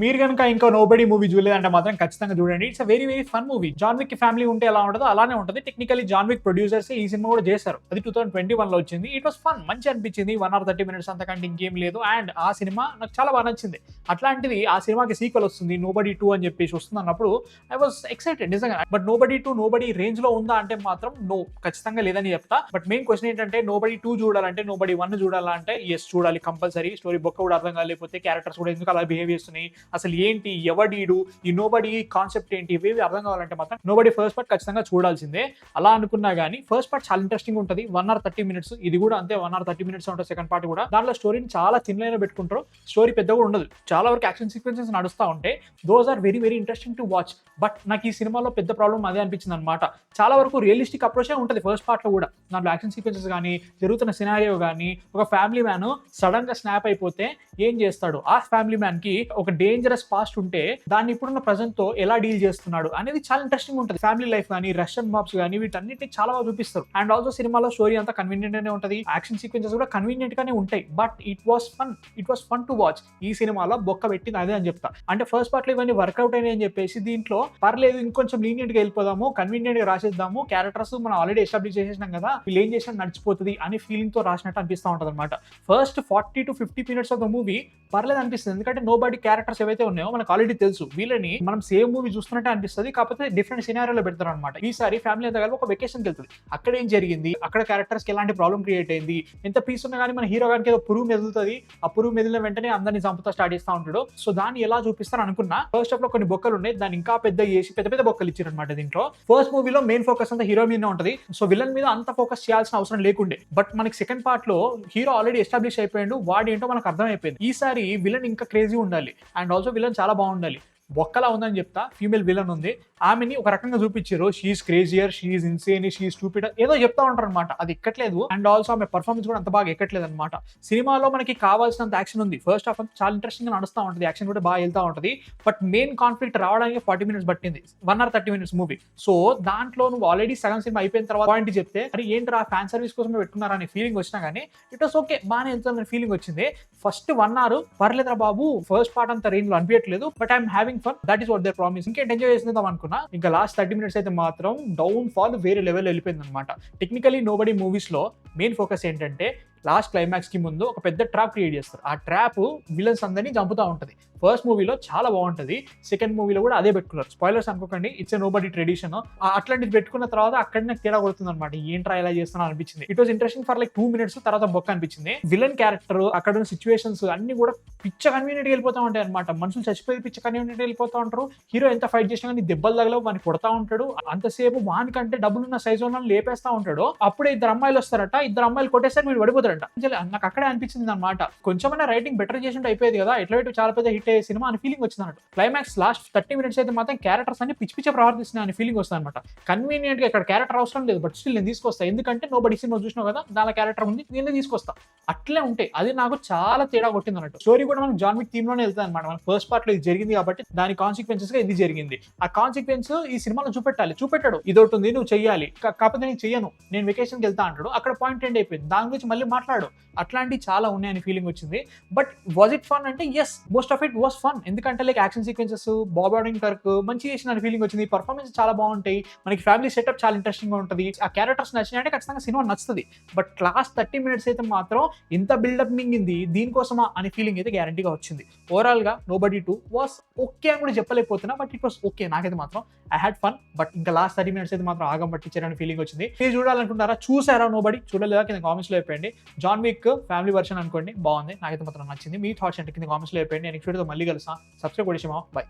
మీరు కనుక ఇంకా నోబడీ మూవీ చూడలేదంటే మాత్రం ఖచ్చితంగా చూడండి. It's very very fun movie. John Wick family ఉంటే ఎలా ఉంటుందో అలానే ఉంటుంది. టెక్నికలీ జాన్ విక్ ప్రొడ్యూసర్స్ ఈ సినిమా కూడా చేశారు. అది 2021 లో వచ్చింది. ఇట్ వాస్ ఫన్, మంచి అనిపించింది. 1 hour 30 minutes అంతకంటే ఇంకేం లేదు. అండ్ ఆ సినిమా నాకు చాలా బాగా నచ్చింది. అట్లాంటిది ఆ సినిమాకి సీక్వెల్ వస్తుంది, నోబడీ 2 అని చెప్పేసి వస్తుంది అన్నప్పుడు ఐ వాస్ ఎక్సైటెడ్ నిజంగా. బట్ నోబడీ 2 నోబడీ రేంజ్ లో ఉందా అంటే మాత్రం నో, ఖచ్చితంగా లేదని చెప్తా. బట్ మెయిన్ క్వశ్చన్ ఏంటంటే నోబడీ 2 చూడాలంటే నోబడీ 1 చూడాలంటే ఎస్ చూడాలి కంపల్సరీ. స్టోరీ బొక్క కూడా అర్థం కాలేకపోతే క్యారెక్టర్స్ కూడా ఎందుకు అలా బిహేవ్ చేస్తున్నాయి, అసలు ఏంటి, ఎవడీడు, ఈ నోబడీ కాన్సెప్ట్ ఏంటి, ఇవేవి అర్థం కావాలంటే మాత్రం నోబడీ ఫస్ట్ పార్ట్ ఖచ్చితంగా చూడాల్సిందే. అలా అనుకున్నా కానీ ఫస్ట్ పార్ట్ చాలా ఇంట్రెస్టింగ్ ఉంటుంది. 1 hour 30 minutes, ఇది కూడా అంతే 1 hour 30 minutes ఉంటుంది సెకండ్ పార్ట్ కూడా. దాంట్లో స్టోరీని చాలా థిన్ లైన్ పెట్టుకుంటారు. స్టోరీ పెద్ద కూడా ఉండదు, చాలా వరకు యాక్షన్ సీక్వెన్సెస్ నడుస్తూ ఉంటాయి. Those are very very interesting to watch. But నాకు ఈ సినిమాలో పెద్ద ప్రాబ్లం అదే అనిపించింది అనమాట. చాలా వరకు రియలిస్టిక్ అప్రోచే ఉంటుంది ఫస్ట్ పార్ట్ లో కూడా. దాంట్లో యాక్షన్ సీక్వెన్సెస్ కానీ, జరుగుతున్న సినారియో కానీ, ఒక ఫ్యామిలీ మ్యాన్ సడన్ గా స్నాప్ అయిపోతే ఏం చేస్తాడు, ఆ ఫ్యామిలీ మ్యాన్ కి ఒక డేంజరస్ పాస్ట్ ఉంటే దాన్ని ఇప్పుడున్న ప్రజెంట్ తో ఎలా డీల్ చేస్తున్నాడు అనేది చాలా ఇంట్రెస్టింగ్ ఉంటుంది. ఫ్యామిలీ లైఫ్ కానీ, రష్యన్ మాబ్స్ కానీ, వీటన్నిటిని చాలా బాగా చూపిస్తారు. అండ్ ఆల్సో సినిమాలో స్టోరీ అంతా కన్వీనియంట్ గానే ఉంటుంది, యాక్షన్ సీక్వెన్సెస్ కూడా కన్వీనియంట్ గానే ఉంటాయి. But it was fun to watch. ఈ సినిమాలో బొక్క పెట్టింది అదే అని చెప్తా. అంటే ఫస్ట్ పార్ట్ లో ఇవన్నీ వర్కౌట్ అయినాయి అని చెప్పేసి దీంట్లో పర్లేదు ఇంకొంచెం లీనియంట్ గా వెళ్ళిపోదాము, కన్వీనియంట్ గా రాసేద్దాము, క్యారెక్టర్స్ మనం ఆల్రెడీ ఎస్టాబ్లిష్ చేసేసినాం కదా, వీళ్ళు ఏం చేసినా నడిచిపోతుంది అని ఫీలింగ్ తో రాసినట్టు అనిపిస్తూ ఉంటుంది అనమాట. First 40 to 50 minutes of the movie పర్లేదు అనిపిస్తుంది. ఎందుకంటే నోబడీ క్యారెక్టర్స్ ఏవైతే ఉన్నాయో మనకు ఆల్రెడీ తెలుసు. వీళ్ళని మనం సేమ్ మూవీ చూస్తున్నట్టే అనిపిస్తుంది, కాకపోతే డిఫరెంట్ సినారియోలో పెడతారు అనమాట. ఈసారి ఫ్యామిలీ అంతా కలిపి ఒక వెకేషన్కి వెళ్తుంది. అక్కడ ఏం జరిగింది, అక్కడ క్యారెక్టర్స్ కి ఎలాంటి ప్రాబ్లం క్రియేట్ అయింది, ఎంత పీస్ ఉన్నా కానీ మన హీరో గారికి ఏదో పురుగు మెదులుతుంది, ఆ పురుగు మెదిలిన వెంటనే అందరినీ చంపుతా స్టార్ట్ చేస్తూ ఉంటాడు. సో దాన్ని ఎలా చూపిస్తారు అనుకున్నా. ఫస్ట్ హాఫ్ లో కొన్ని బొక్కలు ఉన్నాయి, దాన్ని ఇంకా పెద్ద చేసి పెద్ద పెద్ద బొక్కలు ఇచ్చారు అనమాట. దీంట్లో ఫస్ట్ మూవీలో మెయిన్ ఫోకస్ అంతా హీరో మీద ఉంటుంది. సో విలన్ మీద అంత ఫోకస్ చేయాల్సిన అవసరం లేకుండే. బట్ మనకి సెకండ్ పార్ట్ లో హీరో ఆల్రెడీ ఎస్టాబ్లిష్ అయిపోయాడు, వాడు ఏంటో మనకు అర్థమైపోయింది. ఈసారి విలన్ ఇంకా క్రేజీ ఉండాలి. అండ్ ఆల్సో విలన్ చాలా బాగుండాలి. బొక్కలా ఉందని చెప్తా. ఫీమేల్ విలన్ ఉంది, ఆమెని ఒక రకంగా చూపించారు. She is crazier, she is insane, she is stupid ఏదో చెప్తా ఉంటారు అనమాట. అది ఎక్కట్లేదు. అండ్ ఆల్సో ఆమె పర్ఫార్మెన్స్ కూడా అంత బాగా ఎక్కట్లేదు అనమాట. సినిమాలో మనకి కావాల్సినంత యాక్షన్ ఉంది. ఫస్ట్ హాఫ్ చాలా ఇంట్రెస్టింగ్ గా నడుస్తూ ఉంటుంది, యాక్షన్ కూడా బాగా వెళ్తూ ఉంటుంది. బట్ మెయిన్ కాన్ఫ్లిక్ట్ రావడానికి 40 minutes పట్టింది. 1 hour 30 minutes మూవీ. సో దాంట్లో నువ్వు ఆల్రెడీ సగం సినిమా అయిపోయిన తర్వాత పాయింట్ చెప్తే అరే ఏంటి ఆ ఫ్యాన్ సర్వీస్ కోసం పెట్టుకున్నారనే ఫీలింగ్ వచ్చినా కానీ ఇట్ వాస్ ఓకే, బాగానే వెళ్తుందని ఫీలింగ్ వచ్చింది. ఫస్ట్ 1 hour పర్లేదురా బాబు, ఫస్ట్ పార్ట్ అంత రేంజ్ లో అనిపించట్లేదు. But I'm having fun, that is what there promise. ఇంకేంటి ఎంజాయ్ చేసేద్దాం అనుకున్నా. ఇంకా లాస్ట్ 30 minutes అయితే మాత్రం డౌన్ ఫాల్ వేరే లెవెల్ వెళ్ళిపోయింది అనమాట. టెక్నికలీ నోబడీ మూవీస్ లో మెయిన్ ఫోకస్ ఏంటంటే లాస్ట్ క్లైమాక్స్ కి ముందు ఒక పెద్ద ట్రాప్ క్రియేట్ చేస్తారు. ఆ ట్రాప్ విలన్స్ అందరినీ చంపుతా ఉంటుంది. ఫస్ట్ మూవీలో చాలా బాగుంటుంది, సెకండ్ మూవీలో కూడా అదే పెట్టుకున్నారు. స్పాయిలర్స్ అనుకోకండి, ఇట్స్ ఎ నోబడీ ట్రెడిషన్. అట్లాంటిది పెట్టుకున్న తర్వాత అక్కడ నాకు తేడా కొడుతుంది అనమాట. ఏంట్రా ఇలా చేస్తున్నా అనిపించింది. It was interesting for like 2 minutes, తర్వాత బొక్క అనిపించింది. విలన్ క్యారెక్టర్, అక్కడ ఉన్న సిచ్యువేషన్స్ అన్ని కూడా పిచ్చ కన్వీనియంట్ వెళ్ళిపోతా ఉంటాయి అనమాట. మనుషులు చచ్చిపోయి పిచ్చ కన్వీనియంట్ వెళ్ళిపోతా ఉంటారు. హీరో ఎంత ఫైట్ చేసినా కానీ దెబ్బలు తగలవు, వాడిని కొడతా ఉంటాడు. అంతసేపు వానికంటే డబ్బులున్న సైజు ఉన్న లేపేస్తా ఉంటాడు. అప్పుడే 2 అమ్మాయిలు వస్తారట, 2 అమ్మాయిలు కొట్టేసరికి వీడు పడిపోతారట. నాకు అక్కడే అనిపించింది అనమాట. కొంచెమైనా రైటింగ్ బెటర్ చేసి అయిపోయేది కదా, ఎట్లా పెట్టి చాలా పెద్ద హిట్ అయ్యే సినిమా అని ఫీలింగ్ వచ్చింది అన్నట్టు. క్లైమాక్స్ లాస్ట్ 30 minutes అయితే మాత్రం క్యారెక్టర్స్ అన్ని పిచ్చి పిచ్చ ప్రవర్తిస్తున్నాయి అని ఫీలింగ్ వస్తుంది అనమాట. కన్వీనియంట్ గా ఇక్కడ క్యారెక్టర్ అవసరం లేదు, బట్ స్టిల్ నేను తీసుకొస్తా. ఎందుకంటే నోబడీ సినిమా చూసినావు కదా, దాని క్యారెక్టర్ ఉంది, నేను తీసుకొస్తా. అట్లే ఉంటాయి. అది నాకు చాలా తేడా కొట్టింది అన్నట్టు. స్టోరీ కూడా మనకి జాన్ విక్ థీమ్ లోనే వెళ్తుంది అనమాట. మన ఫస్ట్ పార్ట్ లో ఇది జరిగింది కాబట్టి దాని కాన్సిక్వెన్సెస్ గా ఇది జరిగింది. ఆ కాన్సిక్వెన్స్ ఈ సినిమాలో చూపెట్టాడు. ఇదొకటి ఉంది, నువ్వు చెయ్యాలి, కాకపోతే నేను చెయ్యను, నేను వెకేషన్కి వెళ్తా అంటాడు. అక్కడ పాయింట్ ఎండ్ అయిపోయింది, దాని గురించి మళ్ళీ మాట్లాడు. అట్లాంటివి చాలా ఉన్నాయని ఫీలింగ్ వచ్చింది. బట్ వాజ్ ఇట్ ఫన్ అంటే yes, most of it was fun. ఎందుకంటే like action sequences, Bob Odenkirk మంచి చేసిన ఫీలింగ్ వచ్చింది. పర్ఫార్మెన్స్ చాలా బాగుంటాయి. మనకి ఫ్యామిలీ సెటప్ చాలా ఇంట్రెస్టింగ్ గా ఉంటుంది. ఆ క్యారెక్టర్స్ నచ్చినాయంటే ఖచ్చితంగా సినిమా నచ్చుతుంది. బట్ లాస్ట్ 30 minutes అయితే మాత్రం ఇంత బిల్డప్ మింగింది దీనికోసమా అనే ఫీలింగ్ అయితే గ్యారంటీగా వచ్చింది. ఓవరాల్ గా నోబడీ 2 వాస్ ఓకే అని కూడా చెప్పలేకపోతున్నా, బట్ ఇట్ వాస్ ఓకే. నాకైతే మాత్రం ఐ హ్యాడ్ ఫన్. బట్ ఇంకా లాస్ట్ 30 minutes అయితే మాత్రం ఆగం పట్టించారని ఫీలింగ్ వచ్చింది. మీరు చూడాలనుకుంటారా, చూసారా నోబడీ, చూడలేదా కింద కామెంట్స్ లో చెప్పండి. జాన్ విక్ ఫ్యామిలీ వర్షన్ అనుకోండి, బాగుంది, నాకైతే మాత్రం నచ్చింది. మీ థాట్స్ అంటే కింద కామెంట్స్ లో చెప్పండి. నేను నెక్స్ట్ వీడియోతో మళ్ళీ కలుస్తా. సబ్స్క్రైబ్ చేసి బై.